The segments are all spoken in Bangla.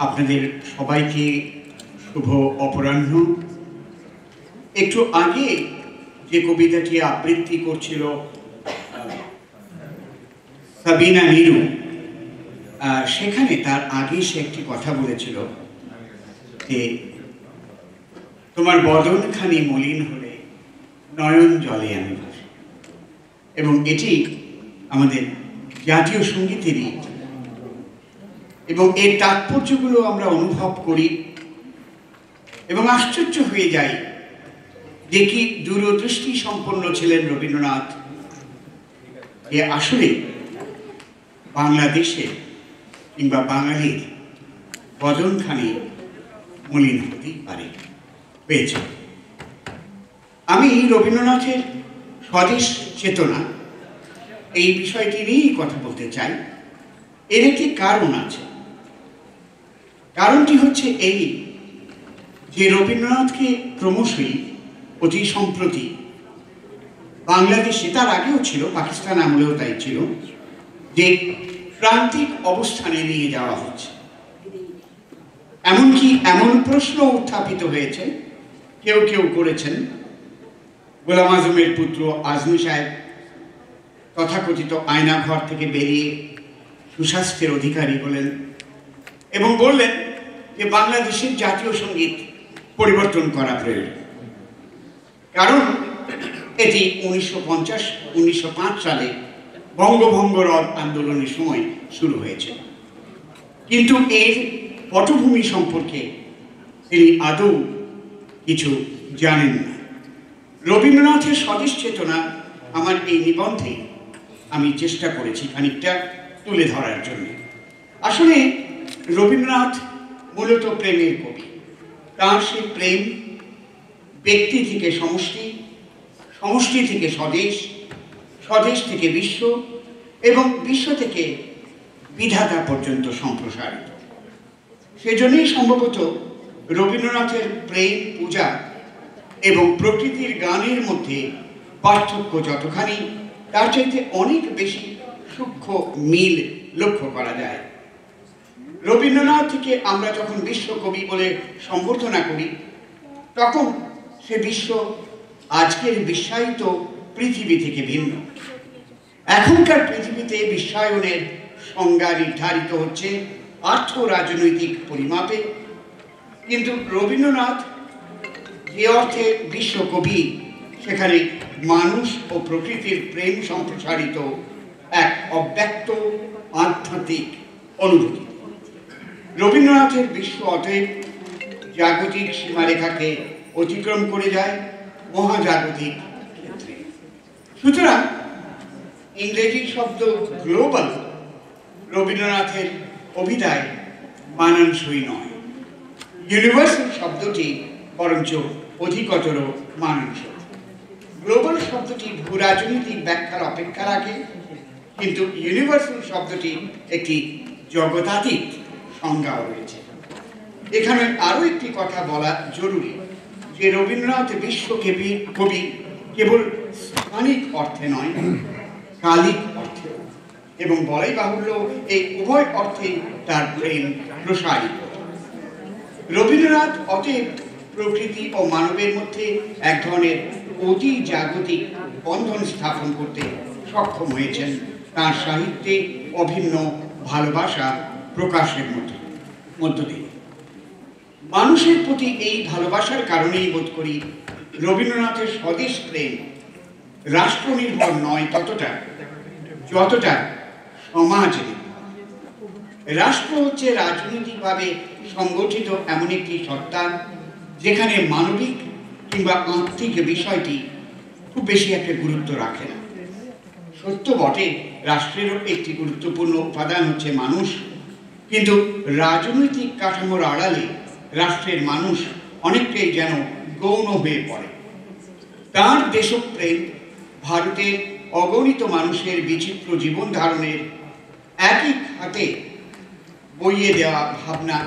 আপনাদের সবাইকে শুভ অপরাহ্ন। একটু আগে যে কবিতাটি আবৃত্তি করছিল সাবিনা নিরু, সেখানে তার আগে সে একটি কথা বলেছিল যে তোমার বদনখানি মলিন হলে নয়ন জলে আমি ভাসি, এবং এটি আমাদের জাতীয় সঙ্গীতেরই, এবং এর তাৎপর্যগুলো আমরা অনুভব করি এবং আশ্চর্য হয়ে যাই যে কি দূরদৃষ্টি সম্পন্ন ছিলেন রবীন্দ্রনাথ। এ আসলে বাংলাদেশে কিংবা বাঙালির বদনখানি মলিন হতেই পারে, পেয়েছে। আমি রবীন্দ্রনাথের স্বদেশ চেতনা এই বিষয়টি নিয়েই কথা বলতে চাই। এর একটি কারণ আছে। কারণটি হচ্ছে এই যে রবীন্দ্রনাথকে ক্রমশই অতি সম্প্রতি বাংলাদেশে, তার আগেও ছিল, পাকিস্তান আমলেও তাই ছিল, যে প্রান্তিক অবস্থানে নিয়ে যাওয়া হচ্ছে। এমনকি এমন প্রশ্ন উত্থাপিত হয়েছে, কেউ কেউ করেছেন, গোলাম আজমের পুত্র আজমি সাহেব তথাকথিত আয়নাঘর থেকে বেরিয়ে সুস্বাস্থ্যের অধিকারী হলেন এবং বললেন যে বাংলাদেশের জাতীয় সঙ্গীত পরিবর্তন করা প্রয়োজন, কারণ এটি 1905 সালে বঙ্গভঙ্গ রদ আন্দোলনের সময় শুরু হয়েছে। কিন্তু এর পটভূমি সম্পর্কে তিনি আদৌ কিছু জানেন না। রবীন্দ্রনাথের স্বদেশ চেতনা আমার এই নিবন্ধে আমি চেষ্টা করেছি খানিকটা তুলে ধরার জন্য। আসলে রবীন্দ্রনাথ মূলত প্রেমের কবি। তার সেই প্রেম ব্যক্তি থেকে সমষ্টি, সমষ্টি থেকে স্বদেশ, স্বদেশ থেকে বিশ্ব এবং বিশ্ব থেকে বিধাতা পর্যন্ত সম্প্রসারিত। সেজন্যই সম্ভবত রবীন্দ্রনাথের প্রেম, পূজা এবং প্রকৃতির গানের মধ্যে পার্থক্য যতখানি, তার চাইতে অনেক বেশি সূক্ষ্ম মিল লক্ষ্য করা যায়। রবীন্দ্রনাথকে আমরা যখন বিশ্বকবি বলে সম্বর্ধনা করি, তখন সে বিশ্ব আজকের বিশ্বায়িত পৃথিবী থেকে ভিন্ন। এখনকার পৃথিবীতে বিশ্বায়নের সংজ্ঞা নির্ধারিত হচ্ছে আর্থ রাজনৈতিক পরিমাপে, কিন্তু রবীন্দ্রনাথ যে অর্থে বিশ্বকবি, সেখানে মানুষ ও প্রকৃতির প্রেম সম্প্রসারিত এক অব্যক্ত আধ্যাত্মিক অনুভূতি। রবীন্দ্রনাথের বিশ্ব অতএব জাগতিক সীমারেখাকে অতিক্রম করে যায় মহাজাগতিক ক্ষেত্রে। সুতরাং ইংরেজি শব্দ গ্লোবাল রবীন্দ্রনাথের কবিতায় মানানসই নয়। ইউনিভার্সাল শব্দটি বরঞ্চ অধিকতর মানানসই। গ্লোবাল শব্দটি ভূরাজনৈতিক ব্যাখ্যার অপেক্ষা রাখে, কিন্তু ইউনিভার্সাল শব্দটি একটি জগতাতীত সংজ্ঞাও রয়েছে। এখানে আরও একটি কথা বলা জরুরি যে রবীন্দ্রনাথ বিশ্বকবি কবি কেবল স্থানিক অর্থে নয়, কালিক অর্থে, এবং বলাই বাহুল্য এই উভয় অর্থে তার প্রেম প্রসারিত। রবীন্দ্রনাথ অতএব প্রকৃতি ও মানবের মধ্যে এক ধরনের অতি জাগতিক বন্ধন স্থাপন করতে সক্ষম হয়েছেন তার সাহিত্যে অভিন্ন ভালোবাসা প্রকাশের মধ্য দিয়ে। মানুষের প্রতি এই ভালোবাসার কারণেই বোধ করি রবীন্দ্রনাথের স্বদেশ প্রেম রাষ্ট্র নির্ভর নয় ততটা, যতটা সমাজ নির্ভর। রাষ্ট্র হচ্ছে রাজনৈতিকভাবে সংগঠিত এমন একটি সত্তা যেখানে মানবিক কিংবা আর্থিক বিষয়টি খুব বেশি একটা গুরুত্ব রাখে না। সত্য বটে, রাষ্ট্রেরও একটি গুরুত্বপূর্ণ উপাদান হচ্ছে মানুষ, কিন্তু রাজনৈতিক কাঠামোর আড়ালে রাষ্ট্রের মানুষ অনেকটাই যেন গৌণ হয়ে পড়ে। তার দেশপ্রেম ভারতের অগণিত মানুষের বিচিত্র জীবন ধারণের একই খাতে বইয়ে দেওয়া ভাবনা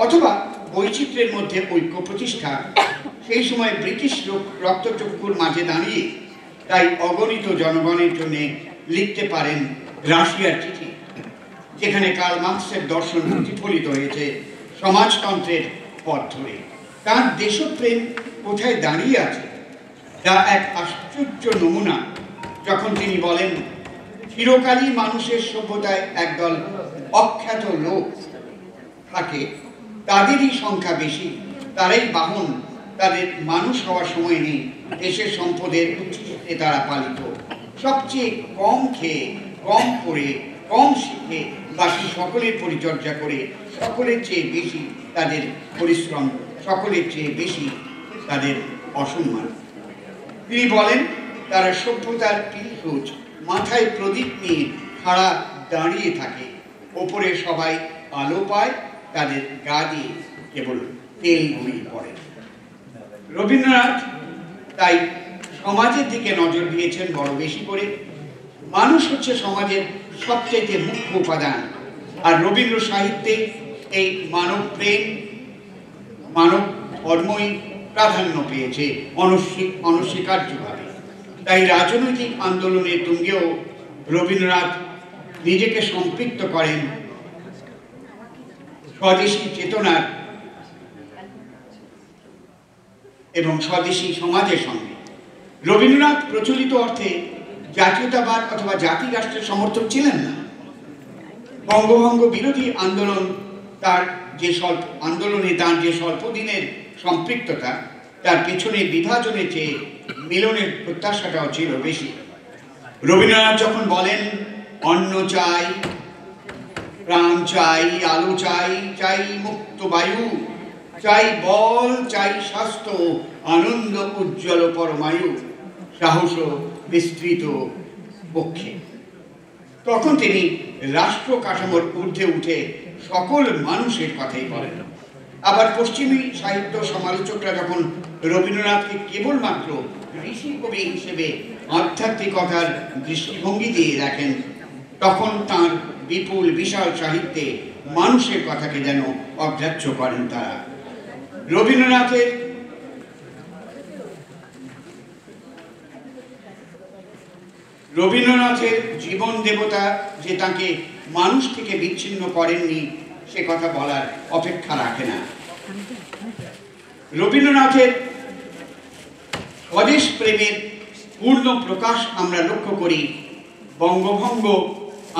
অথবা বৈচিত্র্যের মধ্যে ঐক্য প্রতিষ্ঠা, সেই সময় ব্রিটিশ রক্তচক্ষুর মাঝে দাঁড়িয়ে তাই অগণিত জনগণের জন্য লিখতে পারেন রাশিয়ার চিঠি, যেখানে কার্ল মার্ক্সের দর্শন প্রতিফলিত হয়েছে সমাজতন্ত্রের পথ ধরে। তার দেশপ্রেম কোথায় দাঁড়িয়ে আছে তা এক আশ্চর্য নমুনা যখন তিনি বলেন, চিরকালই মানুষের সভ্যতায় একদল অখ্যাত লোক থাকে, তাদেরই সংখ্যা বেশি, তারাই বাহন, তাদের মানুষ হওয়ার সময় নেই, দেশের সম্পদের উচ্ছিষ্টে তারা পালিত, সবচেয়ে কম খেয়ে, কম পড়ে, কম শিখে বাকি সকলের পরিচর্যা করে, সকলের চেয়ে বেশি তাদের পরিশ্রম, সকলের চেয়ে বেশি তাদের অসম্মান। তিনি বলেন, তারা সভ্যতার পিলখোঁজ, মাথায় প্রদীপ নিয়ে খাড়া দাঁড়িয়ে থাকে, ওপরে সবাই আলো পায়, তাদের গা দিয়ে কেবল তেল গড়িয়ে পড়ে। রবীন্দ্রনাথ তাই সমাজের দিকে নজর দিয়েছেন বড় বেশি করে। মানুষ হচ্ছে সমাজের সবচেয়ে মুখ্য উপাদান, আর রবীন্দ্র সাহিত্যে এই মানব প্রেম, মানব ধর্মই প্রাধান্য পেয়েছে অনস্বীকার্যভাবে। তাই রাজনৈতিক আন্দোলনের তুঙ্গেও রবীন্দ্রনাথ নিজেকে সম্পৃক্ত করেন স্বদেশী চেতনার এবং স্বদেশী সমাজের সঙ্গে। রবীন্দ্রনাথ প্রচলিত অর্থে জাতীয়তাবাদ অথবা জাতি রাষ্ট্রের সমর্থক ছিলেন না। বঙ্গভঙ্গ বিরোধী আন্দোলন তার যে স্বল্প দিনের সম্পৃক্ততা, তার পেছনে বিভাজনের চেয়ে মিলনের প্রত্যাশাটাও ছিল বেশি। রবীন্দ্রনাথ যখন বলেন, অন্ন চাই, প্রাণ চাই, আলো চাই, চাই মুক্ত বায়ু, চাই বল, চাই স্বাস্থ্য, আনন্দ উজ্জ্বল পরমায়ু, সাহস বিস্তৃত পক্ষে, তখন তিনি রাষ্ট্র কাঠামোর ঊর্ধ্বে উঠে সকল মানুষের কথাই বলেন। আবার পশ্চিমী সাহিত্য সমালোচকরা যখন রবীন্দ্রনাথকে কেবলমাত্র ঋষি কবি হিসেবে আধ্যাত্মিকতার দৃষ্টিভঙ্গি দিয়ে দেখেন, তখন তাঁর বিপুল বিশাল সাহিত্যে মানুষের কথাকে যেন অগ্রাহ্য করেন তারা। রবীন্দ্রনাথের জীবন দেবতা যে তাকে মানুষ থেকে বিচ্ছিন্ন করেননি, সে কথা বলার অপেক্ষা রাখে না। রবীন্দ্রনাথের স্বদেশ প্রেমের পূর্ণ প্রকাশ আমরা লক্ষ্য করি বঙ্গভঙ্গ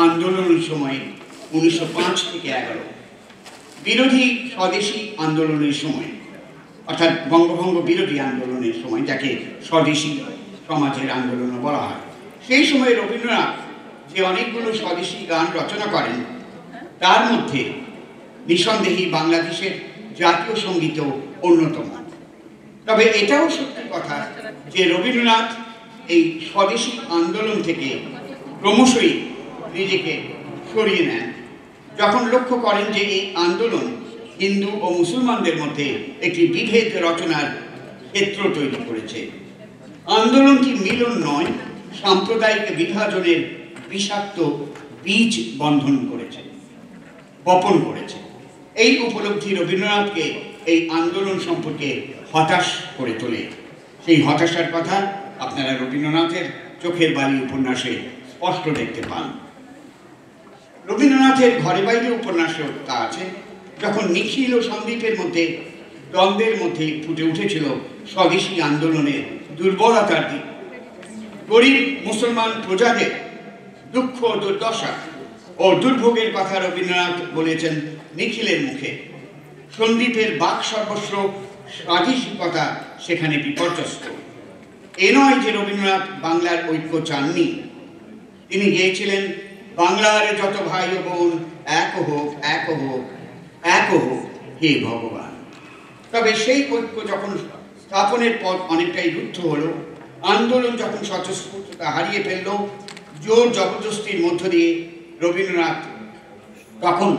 আন্দোলনের সময় 1905 থেকে 11 বিরোধী স্বদেশী আন্দোলনের সময়, অর্থাৎ বঙ্গভঙ্গ বিরোধী আন্দোলনের সময়, যাকে স্বদেশী সমাজের আন্দোলন বলা হয়। সেই সময় রবীন্দ্রনাথ যে অনেকগুলো স্বদেশী গান রচনা করেন, তার মধ্যে নিঃসন্দেহে বাংলাদেশের জাতীয় সঙ্গীতও অন্যতম। তবে এটাও সত্যি কথা যে রবীন্দ্রনাথ এই স্বদেশী আন্দোলন থেকে ক্রমশই নিজেকে সরিয়ে নেন, যখন লক্ষ্য করেন যে এই আন্দোলন হিন্দু ও মুসলমানদের মধ্যে একটি বিভেদ রচনার ক্ষেত্র তৈরি করেছে। আন্দোলনটি মিলন নয়, সাম্প্রদায়িক বিভাজনের বিষাক্ত বীজ বপন করেছে। এই উপলব্ধি রবীন্দ্রনাথকে এই আন্দোলন সম্পর্কে হতাশ করে তোলে। সেই হতাশার কথা আপনারা রবীন্দ্রনাথের চোখের বালি উপন্যাসে স্পষ্ট দেখতে পান। রবীন্দ্রনাথের ঘরে বাইরে উপন্যাসেও তা আছে। যখন নিখিল ও সন্দীপের মধ্যে দ্বন্দ্বের মধ্যে ফুটে উঠেছিল স্বদেশী আন্দোলনের দুর্বলতার দিক, গরিব মুসলমান প্রজাদের দুঃখ, দুর্দশা ও দুর্ভোগের কথা রবীন্দ্রনাথ বলেছেন নিখিলের মুখে। সন্দীপের বাক সর্বস্ব স্বাধীনতা সেখানে বিপর্যস্ত। এ নয় যে রবীন্দ্রনাথ বাংলার ঐক্য চাননি। তিনি গেয়েছিলেন, বাংলার যত ভাই ও বোন এক হোক, এক হোক, এক হোক হে ভগবান। তবে সেই ঐক্য যখন স্থাপনের পথ অনেকটাই রুদ্ধ হলো, আন্দোলন যখন স্বতঃস্ফূর্ততা হারিয়ে ফেলল, জোর জবরদস্তির মধ্য দিয়ে রবীন্দ্রনাথ তখন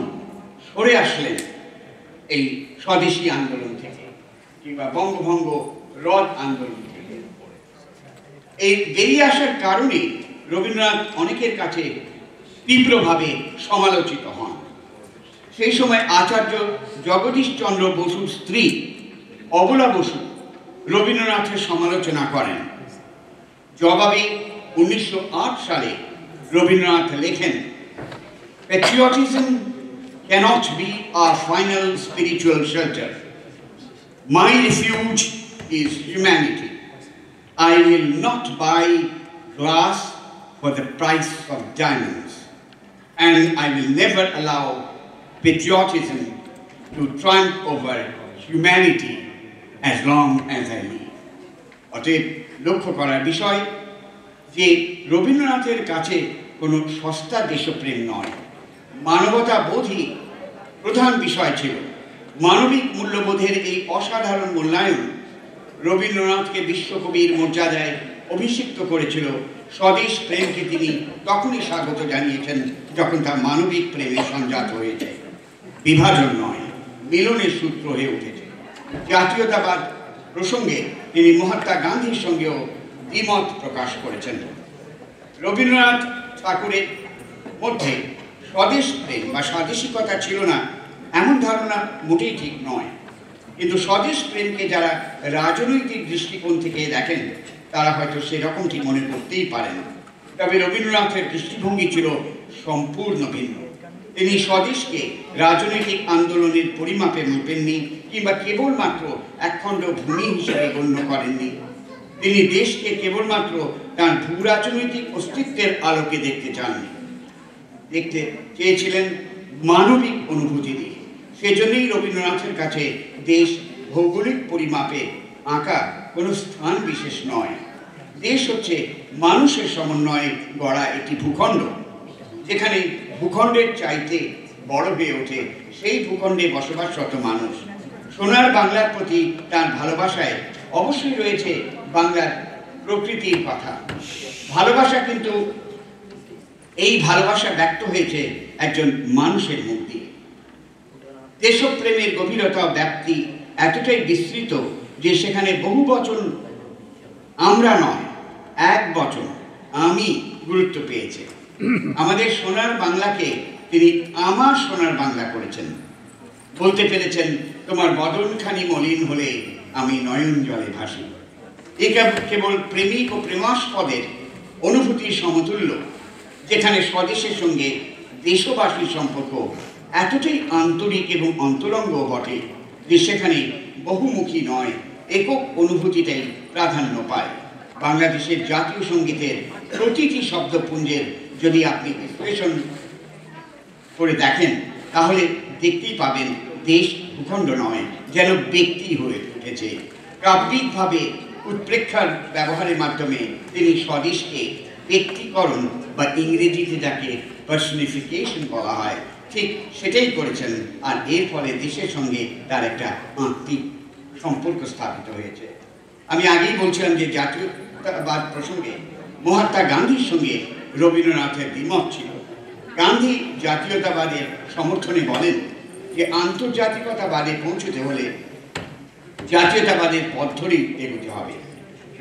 সরে আসলেন এই স্বদেশী আন্দোলন থেকে, কিংবা বঙ্গভঙ্গ রদ আন্দোলন থেকে। এই বেরিয়ে আসার কারণে রবীন্দ্রনাথ অনেকের কাছে তীব্রভাবে সমালোচিত হন। সেই সময় আচার্য জগদীশ চন্দ্র বসুর স্ত্রী অবলা বসু রবীন্দ্রনাথের সমালোচনা করেন। জবাবে 1908 সালে রবীন্দ্রনাথ লেখেন, Patriotism cannot be our final spiritual shelter. My refuge is humanity. I will not buy glass for the price of diamonds, and I will never allow patriotism to triumph over humanity as long as I live. অতএব লক্ষ্য করার বিষয় যে রবীন্দ্রনাথের কাছে কোনো সস্তা দেশপ্রেম নয়, মানবতা বোধই প্রধান বিষয় ছিল। মানবিক মূল্যবোধের এই অসাধারণ মূল্যায়ন রবীন্দ্রনাথকে বিশ্বকবির মর্যাদায় অভিষিক্ত করেছিল। স্বদেশ প্রেমকে তিনি তখনই স্বাগত জানিয়েছেন যখন তার মানবিক প্রেমে সঞ্জাত হয়েছে, বিভাজন নয়, মিলনের সূত্র হয়ে উঠেছে। জাতীয়তাবাদ প্রসঙ্গে তিনি মহাত্মা গান্ধীর সঙ্গেও দ্বিমত প্রকাশ করেছেন। রবীন্দ্রনাথ ঠাকুরের মধ্যে স্বদেশ প্রেম বা স্বাদেশিকতা ছিল না এমন ধারণা মোটেই ঠিক নয়, কিন্তু স্বদেশ প্রেমকে যারা রাজনৈতিক দৃষ্টিকোণ থেকে দেখেন তারা হয়তো সেরকমটি মনে করতেই পারেন। তবে রবীন্দ্রনাথের দৃষ্টিভঙ্গি ছিল সম্পূর্ণ ভিন্ন। তিনি স্বদেশকে রাজনৈতিক আন্দোলনের পরিমাপে মাপেননি কিংবা কেবলমাত্র একখণ্ড ভূমি হিসেবে গণ্য করেননি। তিনি দেশকে কেবলমাত্র তার ভূ রাজনৈতিক অস্তিত্বের আলোকে দেখতে চেয়েছিলেন মানবিক অনুভূতি দিয়ে। সেজন্যই রবীন্দ্রনাথের কাছে দেশ ভৌগোলিক পরিমাপে আঁকা কোনো স্থান বিশেষ নয়। দেশ হচ্ছে মানুষের সমন্বয়ে গড়া একটি ভূখণ্ড, যেখানে ভূখণ্ডের চাইতে বড় হয়ে ওঠে সেই ভূখণ্ডে বসবাসরত মানুষ। সোনার বাংলার প্রতি তার ভালোবাসায় অবশ্যই রয়েছে বাংলার প্রকৃতির কথা। ভালোবাসা, কিন্তু এই ভালোবাসা ব্যক্ত হয়েছে একজন মানুষের মুখ দিয়ে। দেশপ্রেমের গভীরতা ব্যাপ্তি এতটাই বিস্তৃত যে সেখানে বহু বচন আমরা নয়, এক বচন আমি গুরুত্ব পেয়েছে। আমাদের সোনার বাংলাকে তিনি আমার সোনার বাংলা করেছেন। বলতে পেরেছেন, তোমার বদনখানি মলিন হলে আমি নয়ন জলে ভাসি। এ কেবল প্রেমিক ও প্রেমাস্পদের অনুভূতির সমতুল্য, যেখানে স্বদেশের সঙ্গে দেশবাসীর সম্পর্ক এতটাই আন্তরিক এবং অন্তরঙ্গ বটে যে সেখানে বহুমুখী নয়, একক অনুভূতিটাই প্রাধান্য পায়। বাংলাদেশের জাতীয় সঙ্গীতের প্রতিটি শব্দপুঞ্জের যদি আপনি বিশ্লেষণ করে দেখেন তাহলে দেখতেই পাবেন দেশ ভূখণ্ড নয়, যেন ব্যক্তি হয়ে উঠেছে। কাব্যিকভাবে উৎপ্রেক্ষার ব্যবহারের মাধ্যমে তিনি স্বদেশকে ব্যক্তিকরণ বা ইংরেজিতে যাকে পার্সনিফিকেশন বলা হয় ঠিক সেটাই করেছেন। আর এর ফলে দেশের সঙ্গে তার একটা আত্মিক সম্পর্ক স্থাপিত হয়েছে। আমি আগেই বলছিলাম যে জাতীয়তাবাদ প্রসঙ্গে মহাত্মা গান্ধীর সঙ্গে রবীন্দ্রনাথের দ্বিমত ছিল। গান্ধী জাতীয়তাবাদের সমর্থনে বলেন যে আন্তর্জাতিকতাবাদে পৌঁছতে হলে জাতীয়তাবাদের পথ ধরেই এগোতে হবে।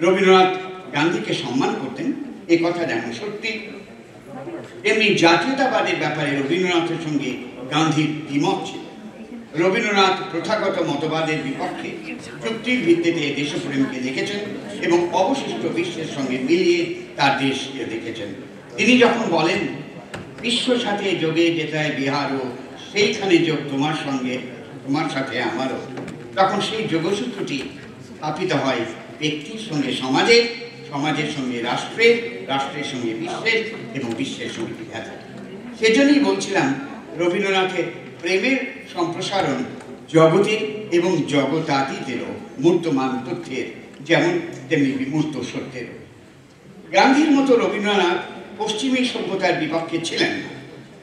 রবীন্দ্রনাথ গান্ধীকে সম্মান করতেন, এ কথা যেমন সত্যি, তেমনি জাতীয়তাবাদের ব্যাপারে রবীন্দ্রনাথের সঙ্গে গান্ধীর দ্বিমত ছিল। রবীন্দ্রনাথ প্রথাগত মতবাদের বিপক্ষে যুক্তির ভিত্তিতে দেশপ্রেমকে দেখেছেন এবং অবশিষ্ট বিশ্বের সঙ্গে মিলিয়ে তার দেশকে দেখেছেন। তিনি যখন বলেন বিশ্ব সাথে যোগে যেতায় বিহারও, সেইখানে যোগ তোমার সঙ্গে তোমার সাথে আমারও, তখন সেই যোগসূত্রটি স্থাপিত হয় ব্যক্তির সঙ্গে সমাজের, সমাজের সঙ্গে রাষ্ট্রের, রাষ্ট্রের সঙ্গে বিশ্বের এবং বিশ্বের সঙ্গে বিধাতার। সেজন্যই বলছিলাম রবীন্দ্রনাথের প্রেমের সম্প্রসারণ জগতের এবং জগতাতীতেরও মূর্তমান তথ্যের যেমন তেমনি বিমূর্ত সত্যের। গান্ধীর মতো রবীন্দ্রনাথ পশ্চিমী সভ্যতার বিপক্ষে ছিলেন না,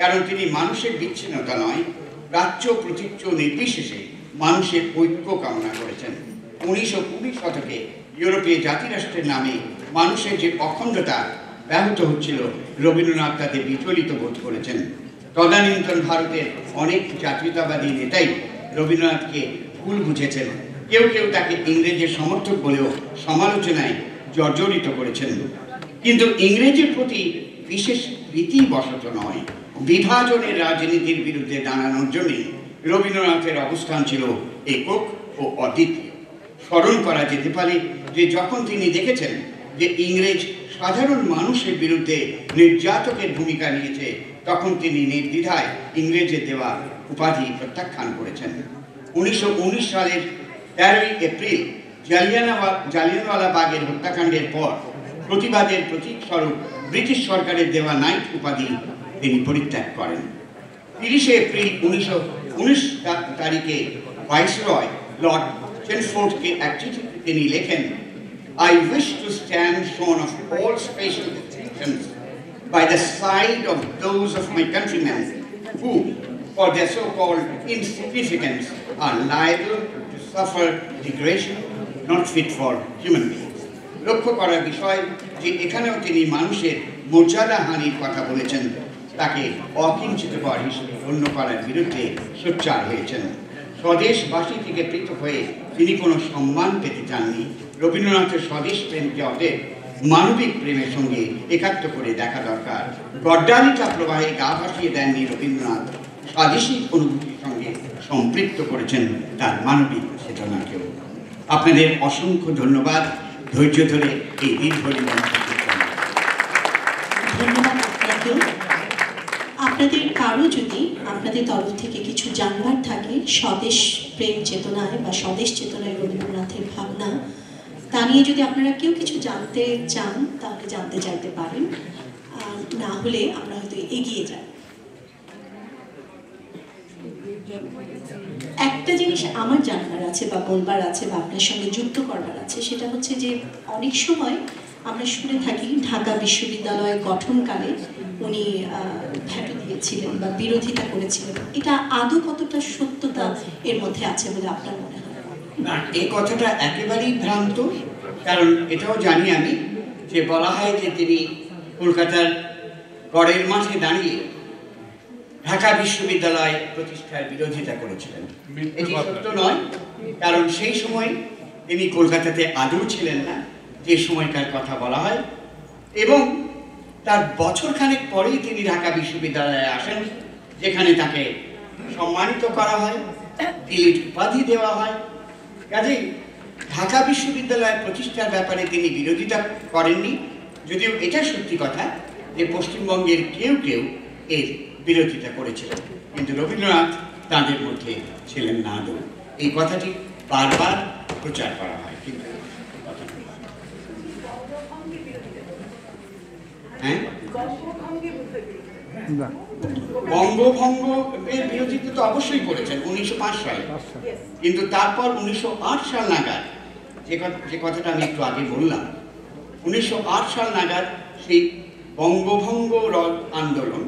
কারণ তিনি মানুষের বিচ্ছিন্নতা নয়, প্রাচ্য প্রতীচ্য নির্বিশেষে মানুষের ঐক্য কামনা করেছেন। 1920 শতকে ইউরোপীয় জাতিরাষ্ট্রের নামে মানুষের যে অখণ্ডতা ব্যাহত হচ্ছিল, রবীন্দ্রনাথ তাতে বিচলিত বোধ করেছেন। তদানীন্তন ভারতের অনেক জাতীয়তাবাদী নেতাই রবীন্দ্রনাথকে ভুল বুঝেছেন। কেউ কেউ তাকে ইংরেজের সমর্থক বলেও সমালোচনায় জর্জরিত করেছেন। কিন্তু ইংরেজের প্রতি বিশেষ প্রীতিবশত নয়, বিভাজনের রাজনীতির বিরুদ্ধে দাঁড়ানোর জন্যই রবীন্দ্রনাথের অবস্থান ছিল একক ও অদ্বিতীয়। স্মরণ করা যেতে পারে যে যখন তিনি দেখেছেন যে ইংরেজ সাধারণ মানুষের বিরুদ্ধে নির্যাতকের ভূমিকা নিয়েছে, তখন তিনি নির্দ্বিধায় ইংরেজের দেওয়া উপাধি প্রত্যাখ্যান করেছেন। 1919 সালের 13ই এপ্রিল জালিয়ানওয়ালা বাগের হত্যাকাণ্ডের পর প্রতিবাদের প্রতীক স্বরূপ ব্রিটিশ সরকারের দেওয়া নাইট উপাধি তিনি পরিত্যাগ করেন। 30 এপ্রিল 1919 তারিখে ভাইসরয় লর্ড চেমসফোর্ডকে এক চিঠিতে তিনি লেখেন, I wish to stand shorn of all special distinctions by the side of those of my countrymen who, for their so-called insignificance, are liable to suffer degradation not fit for human beings. লক্ষ্য করার বিষয় যে এখানেও তিনি মানুষের মর্যাদা হানির কথা বলেছেন, তাকে অকিঞ্চিতকর হিসেবে গণ্য করার বিরুদ্ধে সোচ্চার হয়েছেন। স্বদেশবাসী থেকে পৃথক হয়ে তিনি কোনো সম্মান পেতে চাননি। রবীন্দ্রনাথের স্বদেশ প্রেমকে অতএব মানবিক প্রেমের সঙ্গে একাত্ম করে দেখা দরকার। গড্ডালিকা প্রবাহে গা ভাসিয়ে দেননি রবীন্দ্রনাথ, স্বদেশী অনুভূতির সঙ্গে সম্পৃক্ত করেছেন তার মানবিক চেতনাকেও। আপনাদের অসংখ্য ধন্যবাদ ধৈর্য ধরে এই দীর্ঘ ধন্যবাদ আপনাকেও। আপনাদের কারো যদি আপনাদের তরফ থেকে কিছু জানবার থাকে স্বদেশ প্রেম চেতনায় বা স্বদেশ চেতনায় রবীন্দ্রনাথের ভাবনা, তা নিয়ে যদি আপনারা কেউ কিছু জানতে চান তাহলে জানতে চাইতে পারেন, আর না হলে আমরা হয়তো এগিয়ে যাই। একটা জিনিস আমার জানবার আছে বা বলবার আছে বা আপনার সঙ্গে যুক্ত করবার আছে, সেটা হচ্ছে যে অনেক সময় আমরা শুনে থাকি ঢাকা বিশ্ববিদ্যালয় গঠনকালে উনি ভেটো দিয়েছিলেন বা বিরোধিতা করেছিলেন। এটা আদৌ কতটা সত্যতা এর মধ্যে আছে বলে আপনার মনে হয়? না, এই কথাটা একেবারেই ভ্রান্ত। কারণ এটাও জানি আমি যে বলা হয় যে তিনি কলকাতার গড়ের মাঠে দাঁড়িয়ে ঢাকা বিশ্ববিদ্যালয় প্রতিষ্ঠার বিরোধিতা করেছিলেন। এটি সত্য নয়, কারণ সেই সময় তিনি কলকাতাতে আদৌ ছিলেন না যে সময়কার কথা বলা হয়, এবং তার বছরখানেক পরেই তিনি ঢাকা বিশ্ববিদ্যালয়ে আসেন, যেখানে তাকে সম্মানিত করা হয়, ডিলিট উপাধি দেওয়া হয়। কাজেই ঢাকা বিশ্ববিদ্যালয় প্রতিষ্ঠার ব্যাপারে তিনি বিরোধিতা করেননি, যদিও এটা সত্যি কথা যে পশ্চিমবঙ্গের কেউ কেউ এর বিরোধিতা করেছিলেন, কিন্তু রবীন্দ্রনাথ তাদের মধ্যে ছিলেন না আদৌ। এই কথাটি বারবার প্রচার করা হয়, কিন্তু হ্যাঁ, বঙ্গভঙ্গের বিরোধিতা তো অবশ্যই করেছেন 1905 সালে, কিন্তু তারপর 1908 সাল নাগাদ যে কথাটা আমি একটু আগে বললাম, 1908 সাল নাগাদ সেই বঙ্গভঙ্গ আন্দোলন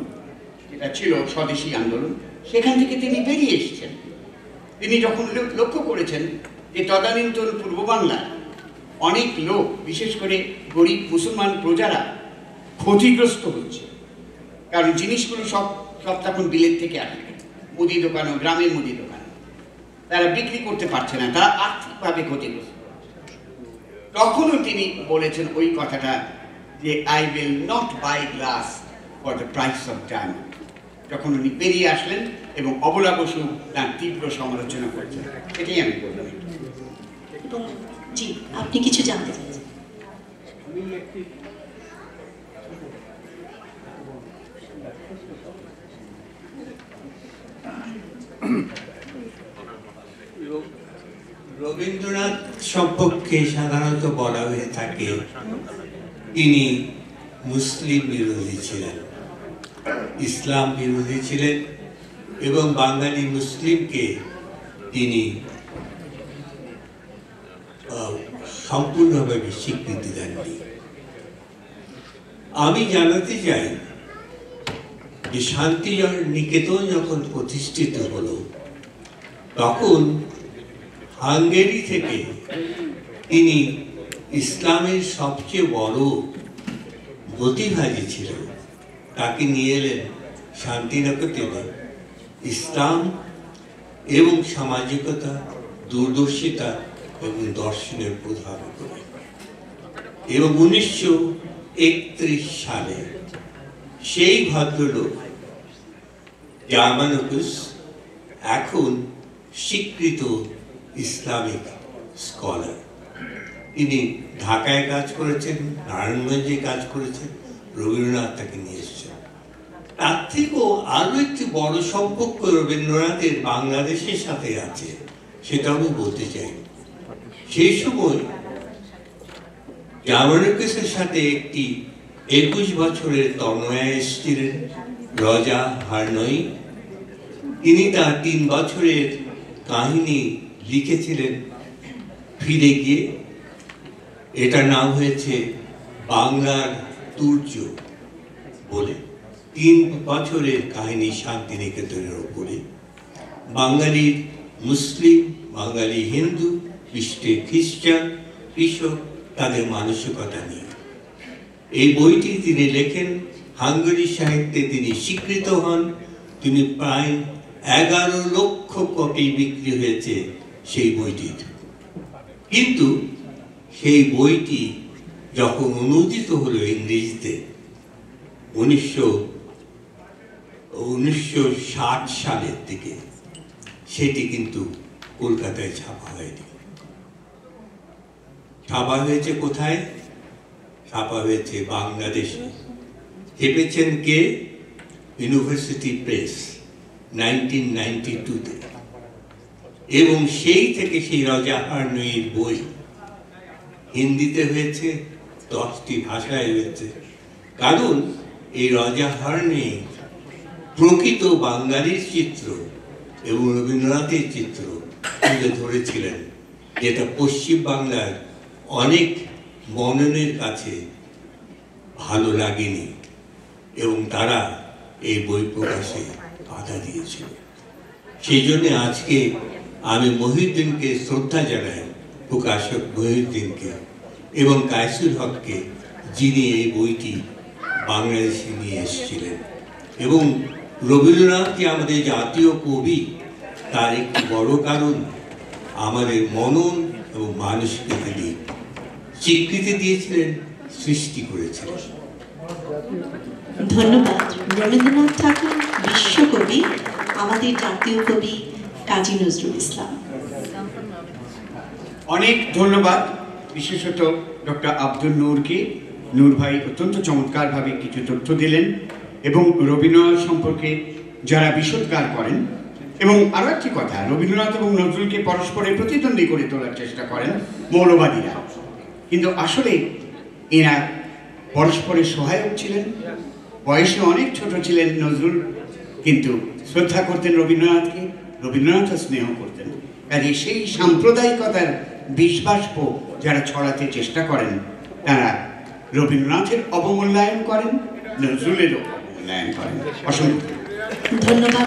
যেটা ছিল স্বদেশী আন্দোলন, সেখান থেকে তিনি বেরিয়ে এসেছেন। তিনি যখন লক্ষ্য করেছেন যে তদানীন্তন পূর্ব বাংলায় অনেক লোক, বিশেষ করে গরিব মুসলমান প্রজারা ক্ষতিগ্রস্ত হচ্ছে, কারণ জিনিসগুলো সব তখন বিলেত থেকে আসে, মুদি দোকান, গ্রামের মুদি দোকান, তারা বিক্রি করতে পারছে না, তারা আর্থিকভাবে ক্ষতিগ্রস্ত। তখনও তিনি বলেছেন ওই কথাটা যে I will not buy glass for the price of diamond. যখন উনি বেরিয়ে আসলেন এবং অবলা বসু তার তীব্র সমালোচনা করেছেন, এটাই আমি বললাম। জি, আপনি কিছু জানতে চাইছেন? রবীন্দ্রনাথ সম্পর্কে সাধারণত বলা হয়ে থাকে তিনি মুসলিম বিরোধী ছিলেন, ইসলাম বিরোধী ছিলেন, এবং বাঙালি মুসলিমকে তিনি সম্পূর্ণভাবে স্বীকৃতি দেননি। আমি জানাতে চাই যে শান্তি নিকেতন যখন প্রতিষ্ঠিত হলো, তখন হাঙ্গেরি থেকে তিনি ইসলামের সবচেয়ে বড় গতিভাজি ছিল তাকে নিয়ে এলেন শান্তিনিকেতনে, ইসলাম এবং সামাজিকতা, দূরদর্শিতা এবং দর্শনের প্রধান করে। এবং 1931 সালে সেই ভদ্রলোক জার্মানুকুস এখন স্বীকৃত ইসলামিক স্কলার, তিনি ঢাকায় কাজ করেছেন, নারায়ণগঞ্জে কাজ করেছেন, রবীন্দ্রনাথ তাকে নিয়ে এসেছেন। তার থেকেও আরো একটি বড় সম্পর্ক রবীন্দ্রনাথের বাংলাদেশের সাথে আছে, সেটা আমি বলতে চাই। সেই সময় জামানুকেসের সাথে একটি 21 বছরের তনয়া এসেছিলেন, রজা হারনই। তিনি তার 3 বছরের কাহিনী লিখেছিলেন ফিরে গিয়ে। এটার নাম হয়েছে বাংলার তুর্য বলে। 3 বছরের কাহিনী শান্তিনিকেতনের ওপরে। বাঙালির মুসলিম, বাঙালি হিন্দু, পৃষ্ঠে খ্রিস্টান, কৃষক, তাদের মানসিকতা নিয়ে এই বইটি তিনি লেখেন। হাঙ্গেরি সাহিত্যে তিনি স্বীকৃত হন। তিনি প্রায় 11 লক্ষ কপি বিক্রি হয়েছে সেই বইটির। কিন্তু সেই বইটি যখন অনুদিত হলো ইংরেজিতে 1960 সালের দিকে, সেটি কিন্তু কলকাতায় ছাপা হয়নি। ছাপা হয়েছে কোথায়? ছাপা হয়েছে বাংলাদেশে। চেপেছেন কে? ইউনিভার্সিটি প্রেস 1992-তে। এবং সেই থেকে সেই রজা হারনইয়ের বই হিন্দিতে হয়েছে, 10টি ভাষায় হয়েছে। কারণ এই রজা হারনই প্রকৃত বাঙালির চিত্র এবং রবীন্দ্রনাথের চিত্র তুলে ধরেছিলেন, যেটা পশ্চিম বাংলার অনেক মননের কাছে ভালো লাগেনি এবং তারা এই বই প্রকাশে বাধা দিয়েছিল। সেই জন্য আজকে আমি মহিউদ্দিনকে শ্রদ্ধা জানাই, প্রকাশক মহিউদ্দিনকে এবং কায়সুর হককে, যিনি এই বইটি বাংলাদেশে নিয়ে এসেছিলেন। এবং রবীন্দ্রনাথ যে আমাদের জাতীয় কবি, তার একটি বড় কারণ আমাদের মনন এবং মানসিকতা তিনি স্বীকৃতি দিয়েছিলেন, সৃষ্টি করেছিলেন। ধন্যবাদ। রবীন্দ্রনাথ ঠাকুর বিশ্বকবি, আমাদের জাতীয় কবি কাজী নজরুল ইসলাম। অনেক ধন্যবাদ বিশেষত ডক্টর আব্দুল নূরকে। নূর ভাই অত্যন্ত চমৎকারভাবে কিছু তথ্য দিলেন এবং রবীন্দ্রনাথ সম্পর্কে যারা বিষোদ্গার করেন, এবং আরও একটি কথা, রবীন্দ্রনাথ এবং নজরুলকে পরস্পরের প্রতিদ্বন্দ্বী করে তোলার চেষ্টা করেন মৌলবাদীরা, কিন্তু আসলে এরা পরস্পরের সহায়ক ছিলেন। বয়সে অনেক ছোট ছিলেন নজরুল, কিন্তু শ্রদ্ধা করতেন রবীন্দ্রনাথকে, রবীন্দ্রনাথও স্নেহ করতেন। কাজে সেই সাম্প্রদায়িকতার বিশ্বাসপ যারা ছড়াতে চেষ্টা করেন, তারা রবীন্দ্রনাথের অবমূল্যায়ন করেন, নজরুলেরও অবমূল্যায়ন করেন। অসংখ্য ধন্যবাদ।